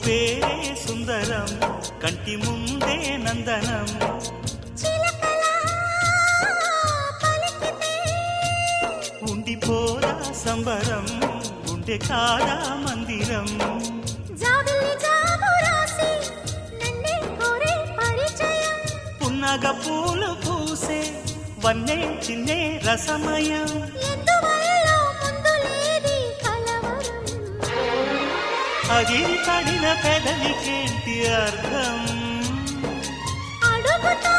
పేరే సుందరం కంటి ముందే నందనం ఉండిపోదా సంబరం ఉండే కాదా మందిరం పున్నగ పూలు పూసే వన్నే చిన్నే రసమయం అగిరి పడిన పెదవికేంటి అర్థం అడుగుతా